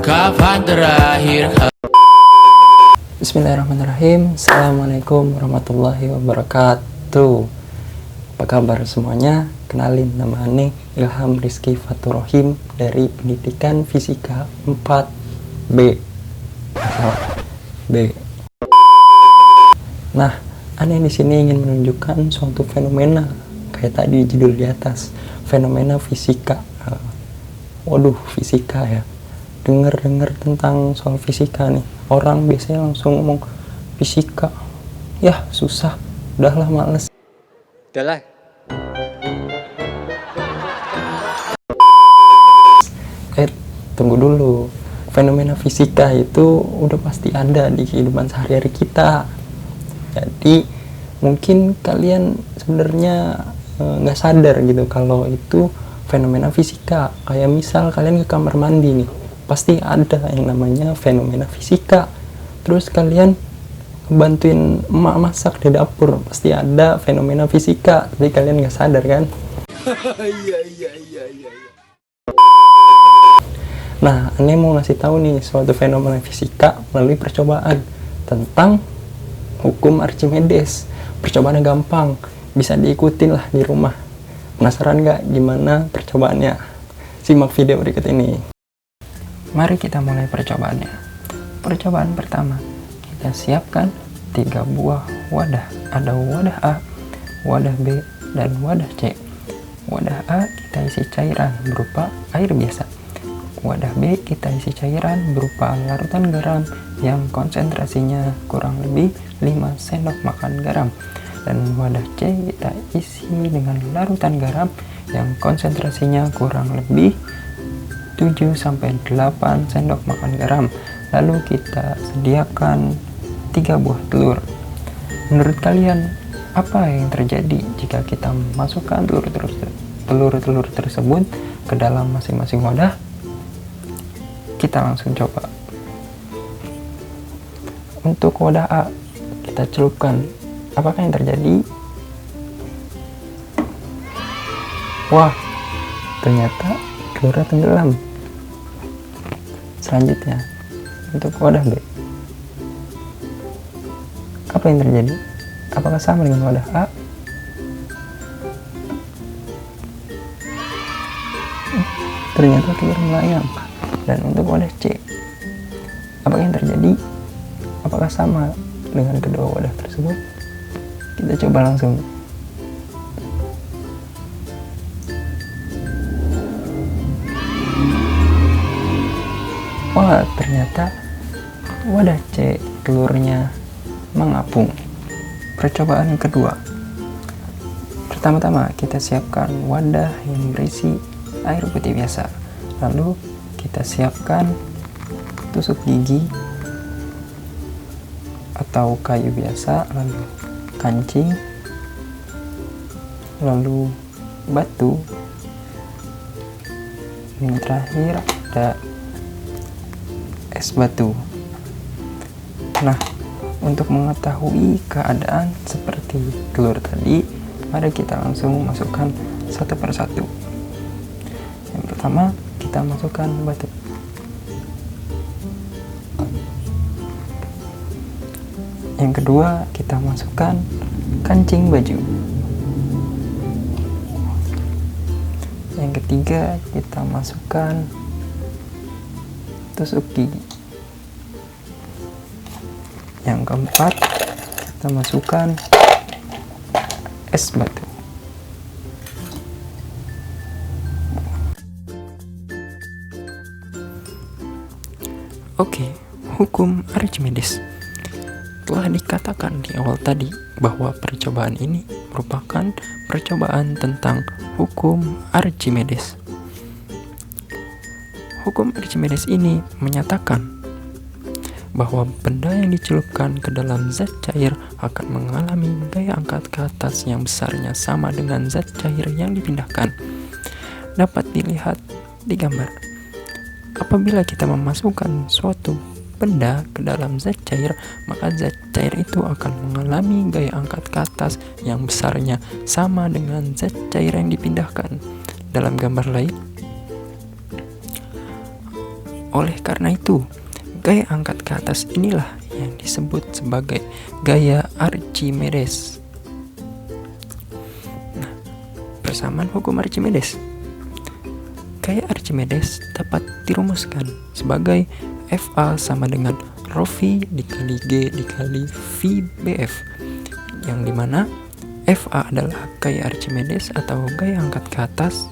Kapan terakhir? Bismillahirrahmanirrahim. Assalamualaikum warahmatullahi wabarakatuh. Apa kabar semuanya? Kenalin, nama Ane Ilham Rizky Faturrohim dari Pendidikan Fisika 4B. B. Nah, Ane di sini ingin menunjukkan suatu fenomena kayak tadi judul di atas, fenomena fisika. Waduh, fisika ya. Dengar tentang soal fisika nih, orang biasanya langsung ngomong fisika. Yah, susah. Udahlah, males. Udahlah. Tunggu dulu. Fenomena fisika itu udah pasti ada di kehidupan sehari-hari kita. Jadi mungkin kalian sebenarnya nggak sadar gitu kalau itu fenomena fisika. Kayak misal kalian ke kamar mandi nih, pasti ada yang namanya fenomena fisika. Terus kalian bantuin emak masak di dapur, pasti ada fenomena fisika, tapi kalian nggak sadar kan? Iya. Nah, Ane mau ngasih tahu nih suatu fenomena fisika melalui percobaan tentang hukum Archimedes. Percobaannya gampang, bisa diikutin lah di rumah. Penasaran nggak gimana percobaannya? Simak video berikut ini. Mari kita mulai percobaannya. Percobaan pertama, kita siapkan 3 buah wadah. Ada wadah A, wadah B, dan wadah C. Wadah A kita isi cairan berupa air biasa. Wadah B kita isi cairan berupa larutan garam yang konsentrasinya kurang lebih 5 sendok makan garam. Dan wadah C kita isi dengan larutan garam yang konsentrasinya kurang lebih 7-8 sendok makan garam. Lalu kita sediakan 3 buah telur. Menurut kalian, apa yang terjadi jika kita masukkan telur-telur tersebut ke dalam masing-masing wadah? Kita langsung coba. Untuk wadah A, kita celupkan. Apakah yang terjadi? Wah, ternyata telurnya tenggelam. Selanjutnya, untuk wadah B, apa yang terjadi? Apakah sama dengan wadah A? Ternyata telur melayang. Dan untuk wadah C, apakah yang terjadi? Apakah sama dengan kedua wadah tersebut? Kita coba langsung. Wah, ternyata wadah C telurnya mengapung. Percobaan kedua. Pertama-tama kita siapkan wadah yang berisi air putih biasa. Lalu kita siapkan tusuk gigi atau kayu biasa, lalu kancing, lalu batu, yang terakhir ada es batu. Nah, untuk mengetahui keadaan seperti telur tadi, mari kita langsung masukkan satu persatu. Yang pertama, kita masukkan batu. Yang kedua, kita masukkan kancing baju. Yang ketiga, kita masukkan tusuk gigi. Yang keempat, kita masukkan es batu. Oke, hukum Archimedes. Telah dikatakan di awal tadi bahwa percobaan ini merupakan percobaan tentang hukum Archimedes. Hukum Archimedes ini menyatakan bahwa benda yang dicelupkan ke dalam zat cair akan mengalami gaya angkat ke atas yang besarnya sama dengan zat cair yang dipindahkan. Dapat dilihat di gambar. Apabila kita memasukkan suatu benda ke dalam zat cair, maka zat cair itu akan mengalami gaya angkat ke atas yang besarnya sama dengan zat cair yang dipindahkan. Dalam gambar lain, Oleh karena itu, gaya angkat ke atas inilah yang disebut sebagai gaya Archimedes. Nah, persamaan hukum Archimedes. Gaya Archimedes dapat dirumuskan sebagai FA sama dengan rho V dikali G dikali V BF, yang dimana FA adalah gaya Archimedes atau gaya angkat ke atas,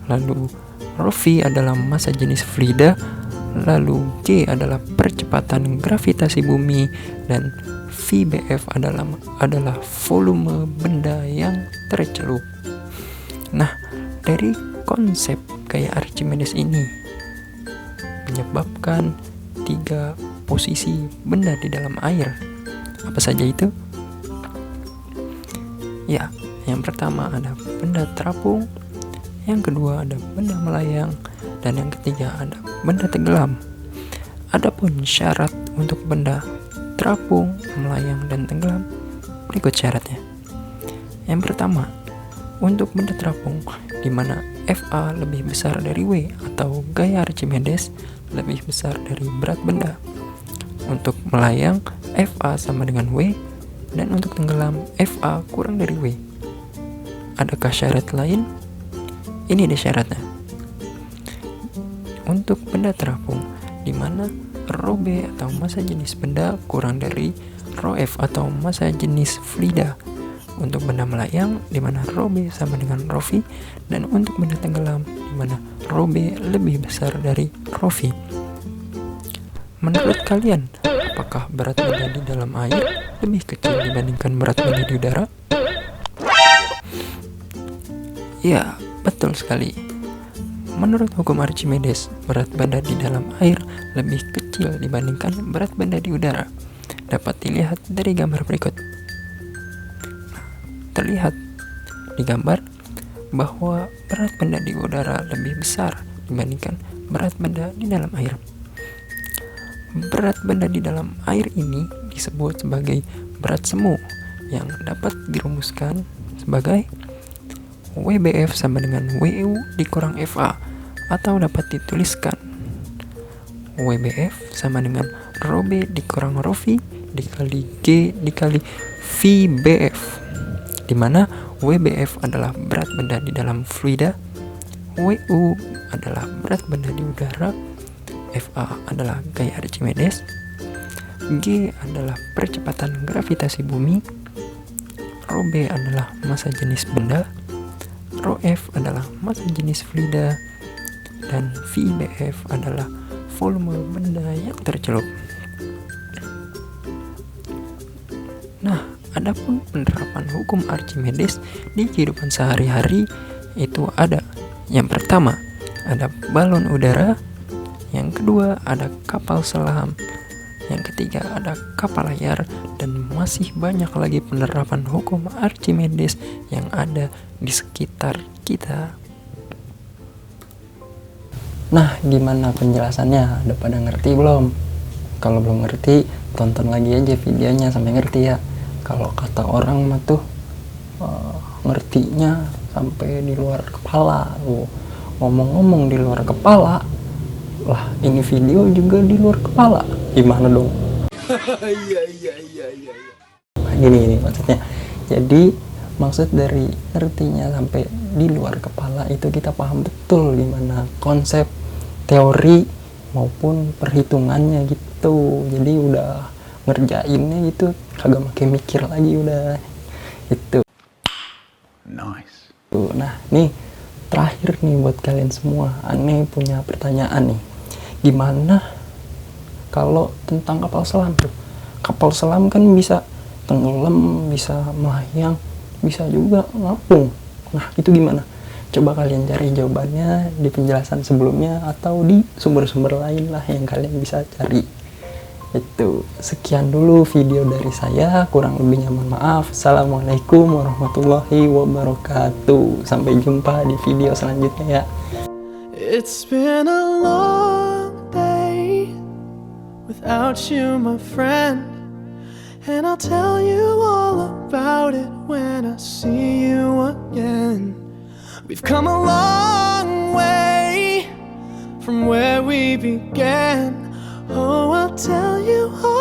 lalu rho V adalah massa jenis fluida, lalu G adalah percepatan gravitasi bumi, dan VBF adalah volume benda yang tercelup. Nah, dari konsep gaya Archimedes ini menyebabkan 3 posisi benda di dalam air. Apa saja itu? Ya, yang pertama ada benda terapung, yang kedua ada benda melayang, dan yang ketiga ada benda tenggelam. Adapun syarat untuk benda terapung, melayang, dan tenggelam berikut syaratnya. Yang pertama, untuk benda terapung di mana FA lebih besar dari W atau gaya Archimedes lebih besar dari berat benda. Untuk melayang, FA sama dengan W, dan untuk tenggelam, FA kurang dari W. Adakah syarat lain? Ini deh syaratnya. Untuk benda terapung, di mana rho B atau massa jenis benda kurang dari rho F atau massa jenis fluida. Untuk benda melayang, di mana rho B sama dengan rho V, dan untuk benda tenggelam, di mana rho B lebih besar dari rho V. Menurut kalian, apakah berat benda di dalam air lebih kecil dibandingkan berat benda di udara? Ya, betul sekali. Menurut hukum Archimedes, berat benda di dalam air lebih kecil dibandingkan berat benda di udara. Dapat dilihat dari gambar berikut. Terlihat di gambar bahwa berat benda di udara lebih besar dibandingkan berat benda di dalam air. Berat benda di dalam air ini disebut sebagai berat semu, yang dapat dirumuskan sebagai WBF sama dengan WU dikurang FA, atau dapat dituliskan WBF sama dengan rho B dikurang rho V dikali G dikali VBF, di mana WBF adalah berat benda di dalam fluida, WU adalah berat benda di udara, FA adalah gaya Archimedes, G adalah percepatan gravitasi bumi, rho B adalah massa jenis benda, rho F adalah massa jenis fluida, dan VBF adalah volume benda yang tercelup. Nah, adapun penerapan hukum Archimedes di kehidupan sehari-hari itu ada. Yang pertama, ada balon udara. Yang kedua, ada kapal selam. Yang ketiga, ada kapal layar. Dan masih banyak lagi penerapan hukum Archimedes yang ada di sekitar kita. Nah, gimana penjelasannya? Udah pada ngerti belum? Kalau belum ngerti, tonton lagi aja videonya sampai ngerti ya. Kalau kata orang mah tuh ngertinya sampai di luar kepala. Ngomong-ngomong di luar kepala, lah ini video juga di luar kepala. Gimana dong? Nah, gini maksudnya. Jadi maksud dari ngertinya sampai di luar kepala itu kita paham betul gimana konsep teori maupun perhitungannya gitu. Jadi udah ngerjainnya gitu, kagak makin mikir lagi udah itu. Nice. Nah, nih terakhir nih buat kalian semua, aneh punya pertanyaan nih. Gimana kalau tentang kapal selam tuh? Kapal selam kan bisa tenggelam, bisa melayang, bisa juga ngapung. Nah, itu gimana? Coba kalian cari jawabannya di penjelasan sebelumnya atau di sumber-sumber lain lah yang kalian bisa cari. Itu, sekian dulu video dari saya, kurang lebihnya mohon maaf. Assalamualaikum warahmatullahi wabarakatuh. Sampai jumpa di video selanjutnya ya. It's been a long day without you, my friend, and I'll tell you all about it when I see you again. We've come a long way from where we began. Oh, I'll tell you all